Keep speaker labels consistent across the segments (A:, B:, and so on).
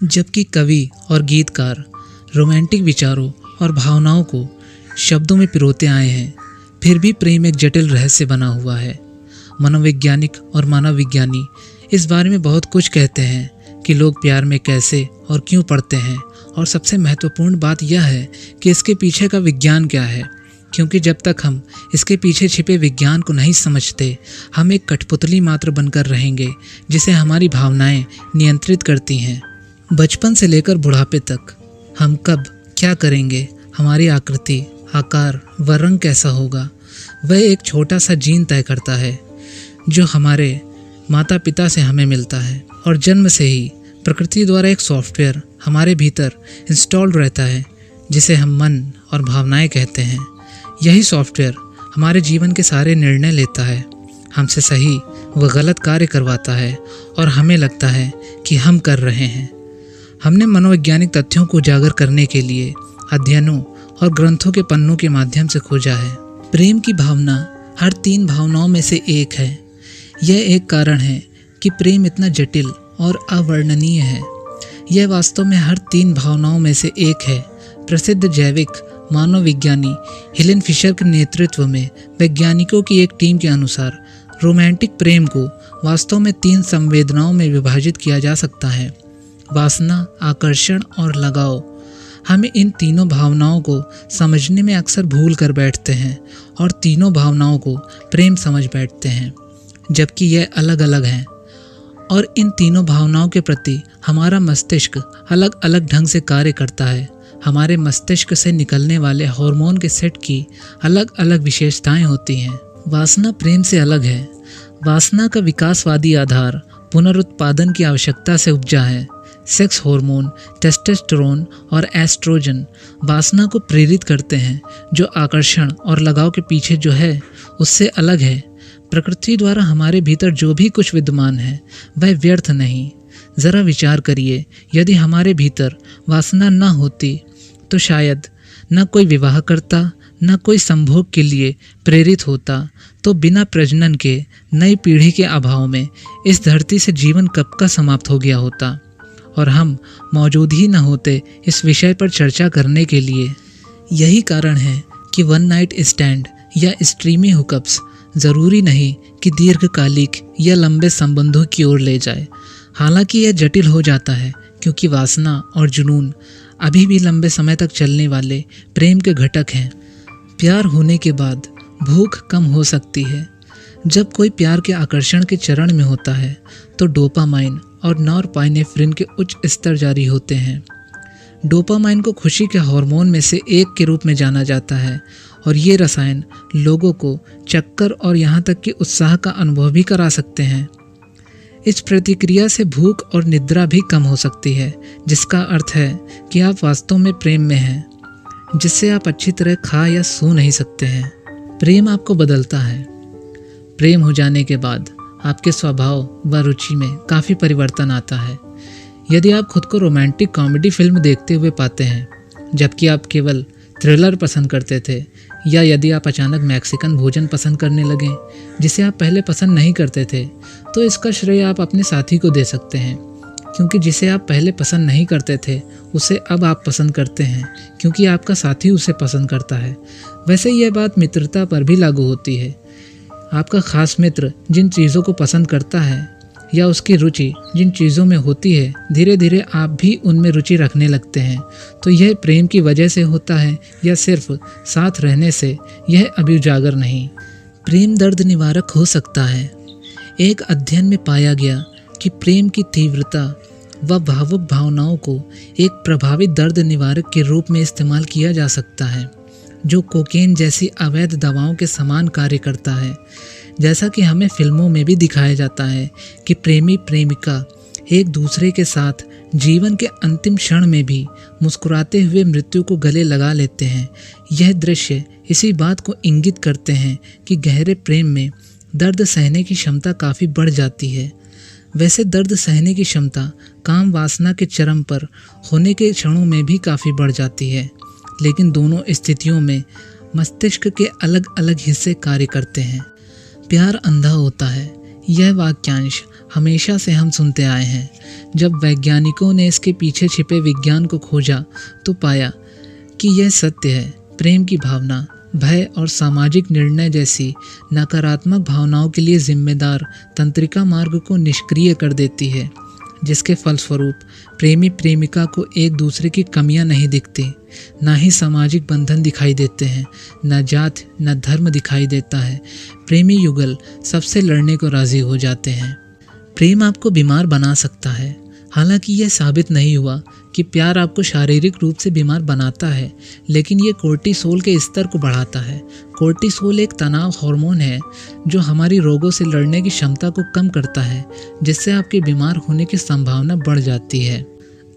A: जबकि कवि और गीतकार रोमांटिक विचारों और भावनाओं को शब्दों में पिरोते आए हैं, फिर भी प्रेम एक जटिल रहस्य बना हुआ है। मनोवैज्ञानिक और मानव विज्ञानी इस बारे में बहुत कुछ कहते हैं कि लोग प्यार में कैसे और क्यों पड़ते हैं, और सबसे महत्वपूर्ण बात यह है कि इसके पीछे का विज्ञान क्या है, क्योंकि जब तक हम इसके पीछे छिपे विज्ञान को नहीं समझते, हम एक कठपुतली मात्र बनकर रहेंगे जिसे हमारी भावनाएं नियंत्रित करती हैं। बचपन से लेकर बुढ़ापे तक हम कब क्या करेंगे, हमारी आकृति, आकार व रंग कैसा होगा, वह एक छोटा सा जीन तय करता है जो हमारे माता पिता से हमें मिलता है। और जन्म से ही प्रकृति द्वारा एक सॉफ्टवेयर हमारे भीतर इंस्टॉल्ड रहता है जिसे हम मन और भावनाएं कहते हैं। यही सॉफ्टवेयर हमारे जीवन के सारे निर्णय लेता है, हमसे सही व गलत कार्य करवाता है और हमें लगता है कि हम कर रहे हैं। हमने मनोवैज्ञानिक तथ्यों को उजागर करने के लिए अध्ययनों और ग्रंथों के पन्नों के माध्यम से खोजा है। प्रेम की भावना हर 3 भावनाओं में से एक है। यह एक कारण है कि प्रेम इतना जटिल और अवर्णनीय है। यह वास्तव में हर 3 भावनाओं में से एक है। प्रसिद्ध जैविक मानव विज्ञानी हेलेन फिशर के नेतृत्व में वैज्ञानिकों की एक टीम के अनुसार रोमांटिक प्रेम को वास्तव में 3 संवेदनाओं में विभाजित किया जा सकता है: वासना, आकर्षण और लगाव। हम इन तीनों भावनाओं को समझने में अक्सर भूल कर बैठते हैं और तीनों भावनाओं को प्रेम समझ बैठते हैं, जबकि यह अलग अलग हैं। और इन तीनों भावनाओं के प्रति हमारा मस्तिष्क अलग अलग ढंग से कार्य करता है। हमारे मस्तिष्क से निकलने वाले हार्मोन के सेट की अलग अलग विशेषताएं होती हैं। वासना प्रेम से अलग है। वासना का विकासवादी आधार पुनरुत्पादन की आवश्यकता से उपजा है। सेक्स हार्मोन टेस्टोस्टेरोन और एस्ट्रोजन वासना को प्रेरित करते हैं, जो आकर्षण और लगाव के पीछे जो है उससे अलग है। प्रकृति द्वारा हमारे भीतर जो भी कुछ विद्यमान है वह व्यर्थ नहीं। ज़रा विचार करिए, यदि हमारे भीतर वासना न होती तो शायद न कोई विवाह करता, न कोई संभोग के लिए प्रेरित होता, तो बिना प्रजनन के नई पीढ़ी के अभाव में इस धरती से जीवन कब का समाप्त हो गया होता और हम मौजूद ही न होते इस विषय पर चर्चा करने के लिए। यही कारण है कि वन नाइट स्टैंड या स्ट्रीमी हुकअप्स ज़रूरी नहीं कि दीर्घकालिक या लंबे संबंधों की ओर ले जाए। हालांकि यह जटिल हो जाता है क्योंकि वासना और जुनून अभी भी लंबे समय तक चलने वाले प्रेम के घटक हैं। प्यार होने के बाद भूख कम हो सकती है। जब कोई प्यार के आकर्षण के चरण में होता है तो डोपामाइन और नॉरपाइनेफ्रिन के उच्च स्तर जारी होते हैं। डोपामाइन को खुशी के हार्मोन में से एक के रूप में जाना जाता है और ये रसायन लोगों को चक्कर और यहाँ तक कि उत्साह का अनुभव भी करा सकते हैं। इस प्रतिक्रिया से भूख और निद्रा भी कम हो सकती है, जिसका अर्थ है कि आप वास्तव में प्रेम में हैं, जिससे आप अच्छी तरह खा या सो नहीं सकते हैं। प्रेम आपको बदलता है। प्रेम हो जाने के बाद आपके स्वभाव व रुचि में काफ़ी परिवर्तन आता है। यदि आप खुद को रोमांटिक कॉमेडी फिल्म देखते हुए पाते हैं जबकि आप केवल थ्रिलर पसंद करते थे, या यदि आप अचानक मैक्सिकन भोजन पसंद करने लगें जिसे आप पहले पसंद नहीं करते थे, तो इसका श्रेय आप अपने साथी को दे सकते हैं, क्योंकि जिसे आप पहले पसंद नहीं करते थे उसे अब आप पसंद करते हैं क्योंकि आपका साथी उसे पसंद करता है। वैसे यह बात मित्रता पर भी लागू होती है। आपका खास मित्र जिन चीज़ों को पसंद करता है या उसकी रुचि जिन चीज़ों में होती है, धीरे धीरे आप भी उनमें रुचि रखने लगते हैं। तो यह प्रेम की वजह से होता है या सिर्फ साथ रहने से, यह अभी उजागर नहीं। प्रेम दर्द निवारक हो सकता है। एक अध्ययन में पाया गया कि प्रेम की तीव्रता व भावुक भावनाओं को एक प्रभावी दर्द निवारक के रूप में इस्तेमाल किया जा सकता है, जो कोकेन जैसी अवैध दवाओं के समान कार्य करता है। जैसा कि हमें फिल्मों में भी दिखाया जाता है कि प्रेमी प्रेमिका एक दूसरे के साथ जीवन के अंतिम क्षण में भी मुस्कुराते हुए मृत्यु को गले लगा लेते हैं। यह दृश्य इसी बात को इंगित करते हैं कि गहरे प्रेम में दर्द सहने की क्षमता काफ़ी बढ़ जाती है। वैसे दर्द सहने की क्षमता काम वासना के चरम पर होने के क्षणों में भी काफ़ी बढ़ जाती है, लेकिन दोनों स्थितियों में मस्तिष्क के अलग अलग हिस्से कार्य करते हैं। प्यार अंधा होता है, यह वाक्यांश हमेशा से हम सुनते आए हैं। जब वैज्ञानिकों ने इसके पीछे छिपे विज्ञान को खोजा तो पाया कि यह सत्य है। प्रेम की भावना भय और सामाजिक निर्णय जैसी नकारात्मक भावनाओं के लिए जिम्मेदार तंत्रिका मार्ग को निष्क्रिय कर देती है, जिसके फलस्वरूप प्रेमी प्रेमिका को एक दूसरे की कमियां नहीं दिखती, ना ही सामाजिक बंधन दिखाई देते हैं, न जात न धर्म दिखाई देता है। प्रेमी युगल सबसे लड़ने को राजी हो जाते हैं। प्रेम आपको बीमार बना सकता है। हालांकि यह साबित नहीं हुआ कि प्यार आपको शारीरिक रूप से बीमार बनाता है, लेकिन ये कोर्टिसोल के स्तर को बढ़ाता है। कोर्टिसोल एक तनाव हार्मोन है जो हमारी रोगों से लड़ने की क्षमता को कम करता है, जिससे आपके बीमार होने की संभावना बढ़ जाती है।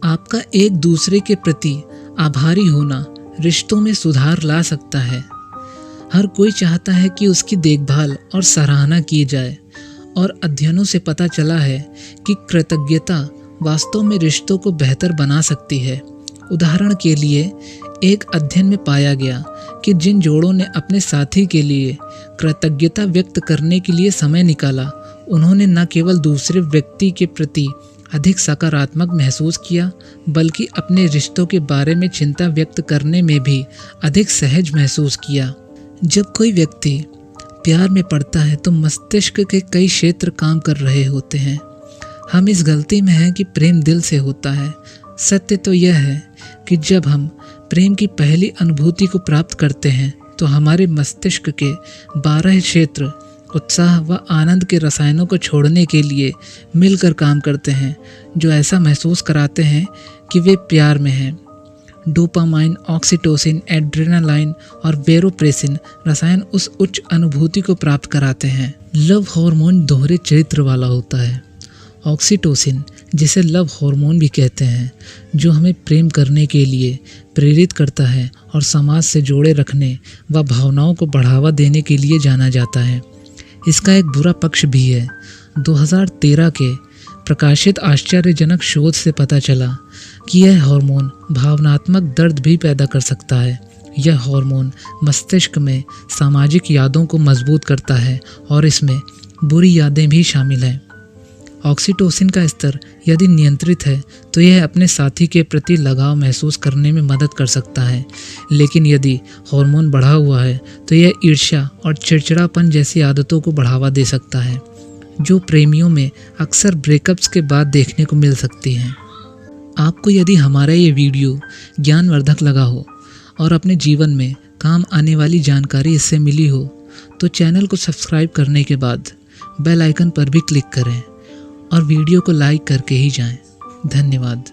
A: आपका एक दूसरे के प्रति आभारी होना रिश्तों में सुधार ला सकता है। हर कोई चाहता है कि उसकी देखभाल और सराहना की जाए, और अध्ययनों से पता चला है कि कृतज्ञता वास्तव में रिश्तों को बेहतर बना सकती है। उदाहरण के लिए एक अध्ययन में पाया गया कि जिन जोड़ों ने अपने साथी के लिए कृतज्ञता व्यक्त करने के लिए समय निकाला, उन्होंने न केवल दूसरे व्यक्ति के प्रति अधिक सकारात्मक महसूस किया, बल्कि अपने रिश्तों के बारे में चिंता व्यक्त करने में भी अधिक सहज महसूस किया। जब कोई व्यक्ति प्यार में पड़ता है तो मस्तिष्क के कई क्षेत्र काम कर रहे होते हैं। हम इस गलती में हैं कि प्रेम दिल से होता है। सत्य तो यह है कि जब हम प्रेम की पहली अनुभूति को प्राप्त करते हैं तो हमारे मस्तिष्क के 12 क्षेत्र उत्साह व आनंद के रसायनों को छोड़ने के लिए मिलकर काम करते हैं, जो ऐसा महसूस कराते हैं कि वे प्यार में हैं। डोपामाइन, ऑक्सीटोसिन, एड्रेनालाइन और वेरोप्रेसिन रसायन उस उच्च अनुभूति को प्राप्त कराते हैं। लव हार्मोन दोहरे चरित्र वाला होता है। ऑक्सीटोसिन, जिसे लव हार्मोन भी कहते हैं, जो हमें प्रेम करने के लिए प्रेरित करता है और समाज से जोड़े रखने व भावनाओं को बढ़ावा देने के लिए जाना जाता है। इसका एक बुरा पक्ष भी है। 2013 के प्रकाशित आश्चर्यजनक शोध से पता चला कि यह हार्मोन भावनात्मक दर्द भी पैदा कर सकता है। यह हार्मोन मस्तिष्क में सामाजिक यादों को मजबूत करता है और इसमें बुरी यादें भी शामिल हैं। ऑक्सीटोसिन का स्तर यदि नियंत्रित है तो यह अपने साथी के प्रति लगाव महसूस करने में मदद कर सकता है, लेकिन यदि हार्मोन बढ़ा हुआ है तो यह ईर्ष्या और चिड़चिड़ापन जैसी आदतों को बढ़ावा दे सकता है, जो प्रेमियों में अक्सर ब्रेकअप्स के बाद देखने को मिल सकती हैं। आपको यदि हमारा ये वीडियो ज्ञानवर्धक लगा हो और अपने जीवन में काम आने वाली जानकारी इससे मिली हो तो चैनल को सब्सक्राइब करने के बाद बेल आइकन पर भी क्लिक करें और वीडियो को लाइक करके ही जाएं। धन्यवाद।